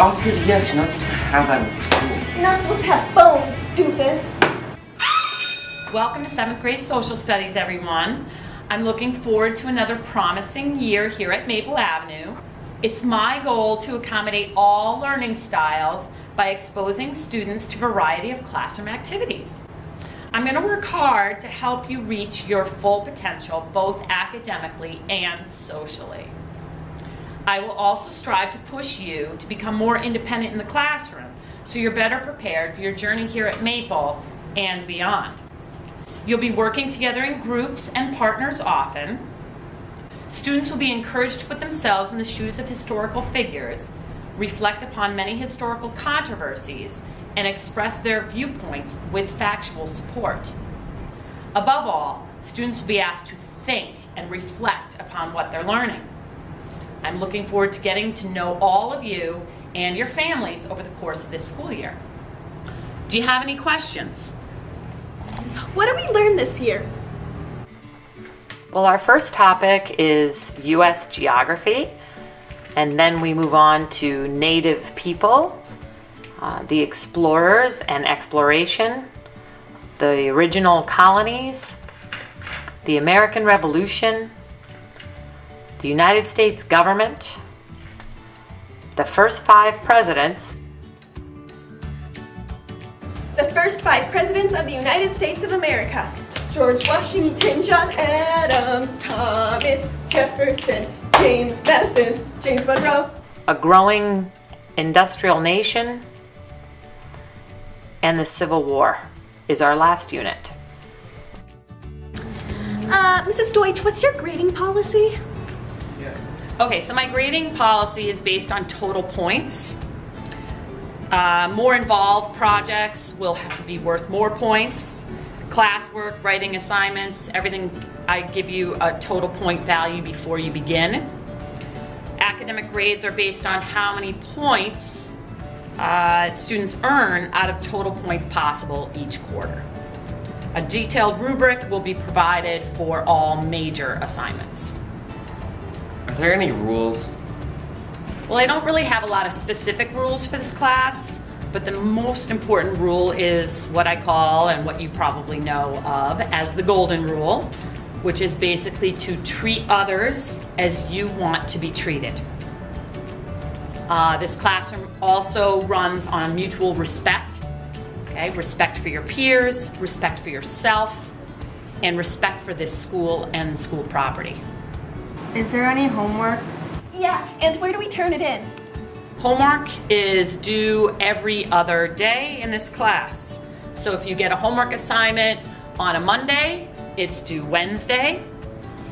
off your DS. You're not supposed to have that in school. You're not supposed to have phones, doofus. Welcome to 7th grade social studies, everyone. I'm looking forward to another promising year here at Maple Avenue. It's my goal to accommodate all learning styles by exposing students to a variety of classroom activities. I'm going to work hard to help you reach your full potential, both academically and socially. I will also strive to push you to become more independent in the classroom, so you're better prepared for your journey here at Maple and beyond. You'll be working together in groups and partners often. Students will be encouraged to put themselves in the shoes of historical figures, reflect upon many historical controversies, and express their viewpoints with factual support. Above all, students will be asked to think and reflect upon what they're learning. I'm looking forward to getting to know all of you and your families over the course of this school year. Do you have any questions? What did we learn this year? Well, our first topic is U.S. geography, and then we move on to Native people, the explorers and exploration, the original colonies, the American Revolution, the United States government, the first 5 presidents, The first 5 presidents of the United States of America. George Washington, John Adams, Thomas Jefferson, James Madison, James Monroe. a growing industrial nation, and the Civil War is our last unit. Mrs. Deutsch, what's your grading policy? Okay, so my grading policy is based on total points. More involved projects will have to be worth more points. Classwork, writing assignments, everything, I give you a total point value before you begin. Academic grades are based on how many points students earn out of total points possible each quarter. A detailed rubric will be provided for all major assignments. Are there any rules? Well, I don't really have a lot of specific rules for this class, but the most important rule is what I call, and what you probably know of, as the golden rule, which is basically to treat others as you want to be treated. This classroom also runs on mutual respect, okay? Respect for your peers, respect for yourself, and respect for this school and school property. Is there any homework? Yeah, and where do we turn it in? Homework is due every other day in this class. So if you get a homework assignment on a Monday, it's due Wednesday.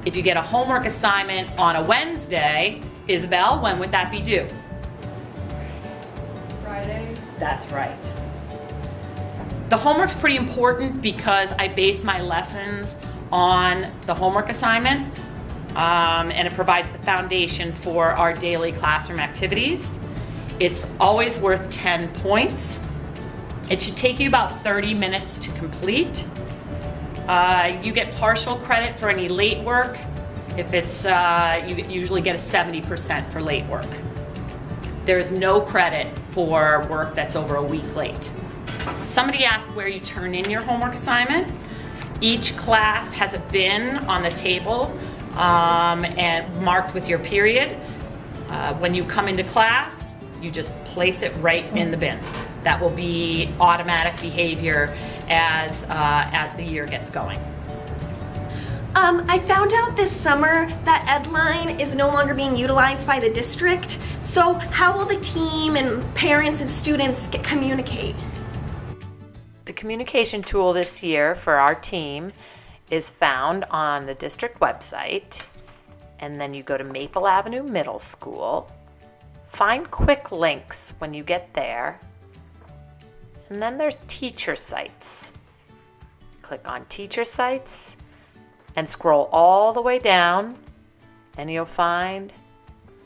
If you get a homework assignment on a Wednesday, Isabel, when would that be due? Friday. That's right. The homework's pretty important because I base my lessons on the homework assignment, and it provides the foundation for our daily classroom activities. It's always worth 10 points. It should take you about 30 minutes to complete. You get partial credit for any late work. If it's, you usually get a 70% for late work. There's no credit for work that's over a week late. Somebody asked where you turn in your homework assignment. Each class has a bin on the table and marked with your period. When you come into class, you just place it right in the bin. That will be automatic behavior as the year gets going. I found out this summer that Edline is no longer being utilized by the district. So how will the team and parents and students communicate? The communication tool this year for our team is found on the district website, and then you go to Maple Avenue Middle School. Find quick links when you get there, and then there's teacher sites. Click on teacher sites and scroll all the way down, and you'll find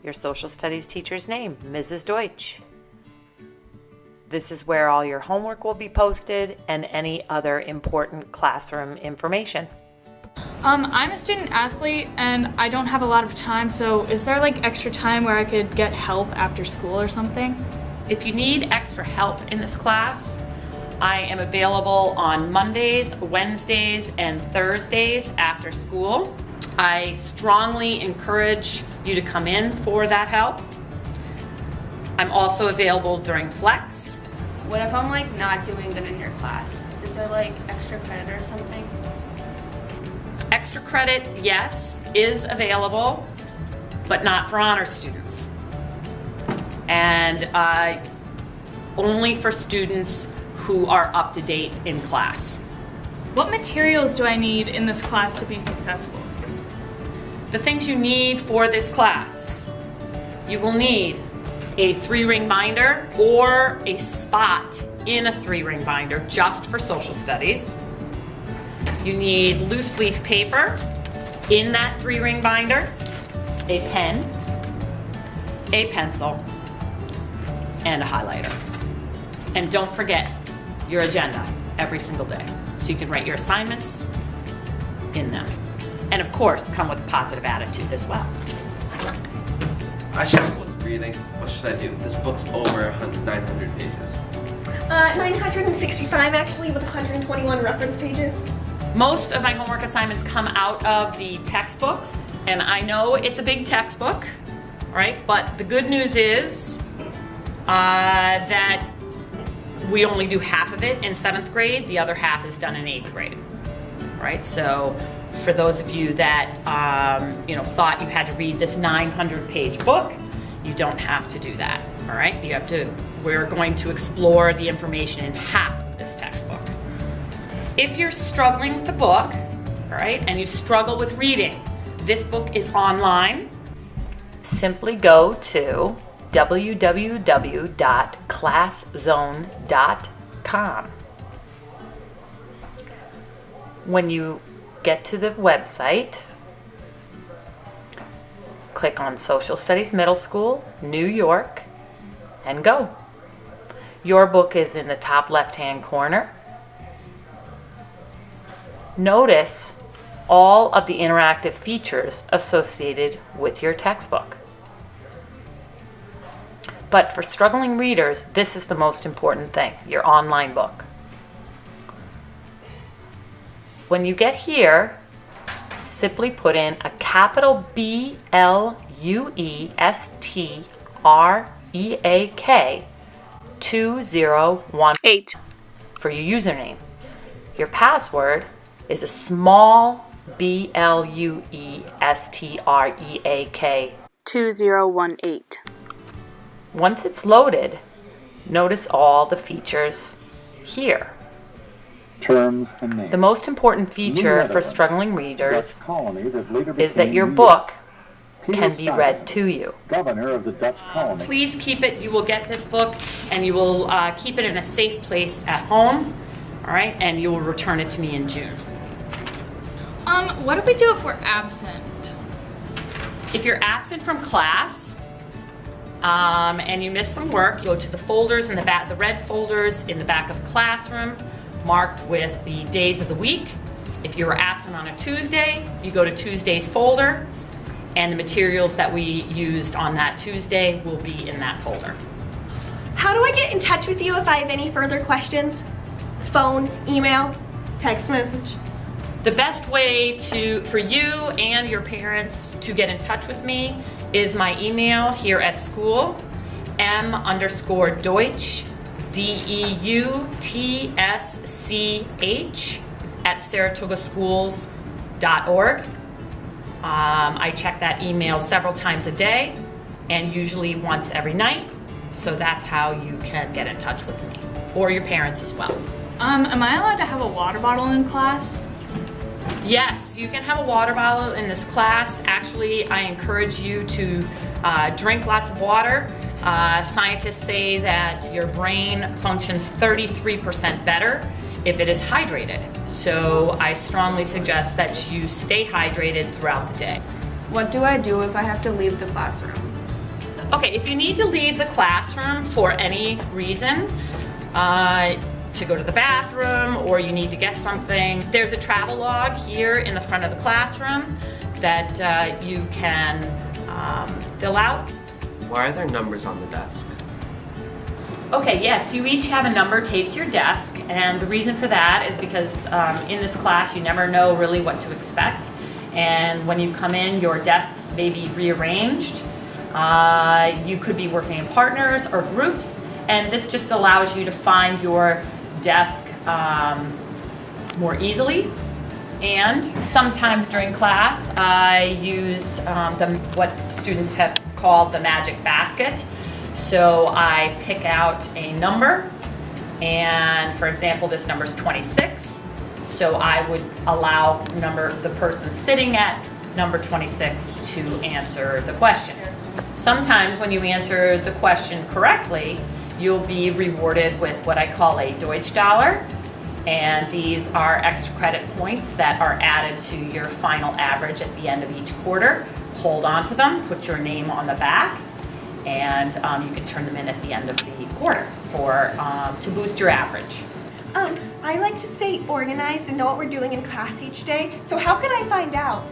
your social studies teacher's name, Mrs. Deutsch. This is where all your homework will be posted and any other important classroom information. I'm a student athlete and I don't have a lot of time, so is there like extra time where I could get help after school or something? If you need extra help in this class, I am available on Mondays, Wednesdays, and Thursdays after school. I strongly encourage you to come in for that help. I'm also available during flex. What if I'm like not doing good in your class? Is there like extra credit or something? Extra credit, yes, is available, but not for honor students. And only for students who are up to date in class. What materials do I need in this class to be successful? The things you need for this class: you will need a 3-ring binder or a spot in a 3-ring binder just for social studies. You need loose leaf paper in that 3-ring binder, a pen, a pencil, and a highlighter. And don't forget your agenda every single day so you can write your assignments in them. And of course, come with a positive attitude as well. I struggle with reading. What should I do? This book's over 900 pages. 965 actually, with 121 reference pages. Most of my homework assignments come out of the textbook, and I know it's a big textbook, right? But the good news is that we only do half of it in 7th grade. The other half is done in 8th grade, right? So for those of you that thought you had to read this 900-page book, you don't have to do that, all right? We're going to explore the information in half of this textbook. If you're struggling with the book, all right, and you struggle with reading, this book is online. Simply go to www.classzone.com. When you get to the website, click on Social Studies Middle School, New York, and go. Your book is in the top left-hand corner. Notice all of the interactive features associated with your textbook. But for struggling readers, this is the most important thing, your online book. When you get here, simply put in a capital BLUESTREAK 2018 for your username. Your password is a small BLUESTREAK 2018. Once it's loaded, notice all the features here. Terms and names. The most important feature for struggling readers is that your became book Peter can be read Stuyvesant, to you. Governor of the Dutch colony. Please keep it. You will get this book, and you will keep it in a safe place at home, all right? And you will return it to me in June. What do we do if we're absent? If you're absent from class and you miss some work, go to the folders in the back, the red folders in the back of the classroom, marked with the days of the week. If you were absent on a Tuesday, you go to Tuesday's folder, and the materials that we used on that Tuesday will be in that folder. How do I get in touch with you if I have any further questions? Phone, email, text message? The best way for you and your parents to get in touch with me is my email here at school, m_Deutsch, DEUTSCH @saratogaschools.org. I check that email several times a day and usually once every night. So that's how you can get in touch with me, or your parents as well. Am I allowed to have a water bottle in class? Yes, you can have a water bottle in this class. Actually, I encourage you to drink lots of water. Scientists say that your brain functions 33% better if it is hydrated. So I strongly suggest that you stay hydrated throughout the day. What do I do if I have to leave the classroom? Okay, if you need to leave the classroom for any reason, to go to the bathroom or you need to get something, there's a travel log here in the front of the classroom that you can fill out. Why are there numbers on the desk? Okay, yes, you each have a number taped to your desk, and the reason for that is because in this class you never know really what to expect, and when you come in your desks may be rearranged. You could be working in partners or groups, and this just allows you to find your desk more easily. And sometimes during class I use what students have called the magic basket. So I pick out a number, and for example, this number is 26. So I would allow the person sitting at number 26 to answer the question. Sometimes when you answer the question correctly, you'll be rewarded with what I call a Deutsch dollar. And these are extra credit points that are added to your final average at the end of each quarter. Hold on to them, put your name on the back, and you can turn them in at the end of the quarter to boost your average. I like to stay organized and know what we're doing in class each day, so how can I find out?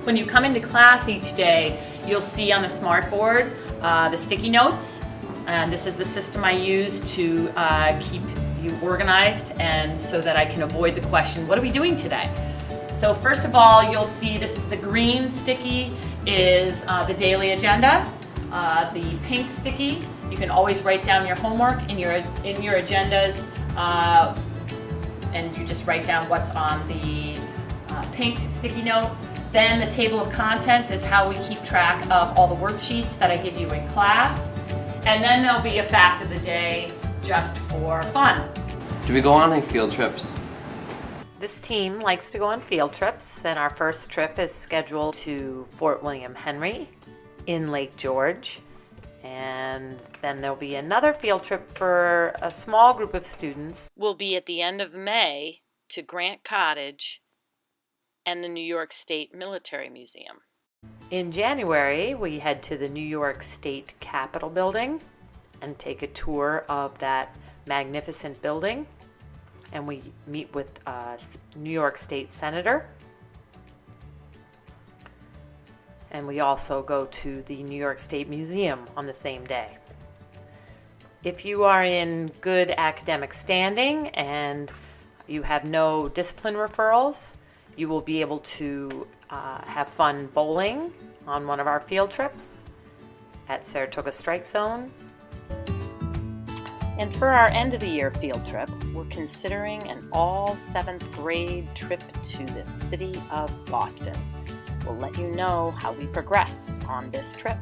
When you come into class each day, you'll see on the smart board the sticky notes, and this is the system I use to keep you organized and so that I can avoid the question, what are we doing today? So first of all, you'll see the green sticky is the daily agenda. The pink sticky, you can always write down your homework in your agendas, and you just write down what's on the pink sticky note. Then the table of contents is how we keep track of all the worksheets that I give you in class. And then there'll be a fact of the day just for fun. Do we go on any field trips? This team likes to go on field trips, and our first trip is scheduled to Fort William Henry in Lake George. And then there'll be another field trip for a small group of students. Will be at the end of May to Grant Cottage and the New York State Military Museum. In January, we head to the New York State Capitol building and take a tour of that magnificent building. And we meet with a New York State Senator. And we also go to the New York State Museum on the same day. If you are in good academic standing and you have no discipline referrals, you will be able to have fun bowling on one of our field trips at Saratoga Strike Zone. And for our end of the year field trip, we're considering an all 7th grade trip to the city of Boston. We'll let you know how we progress on this trip.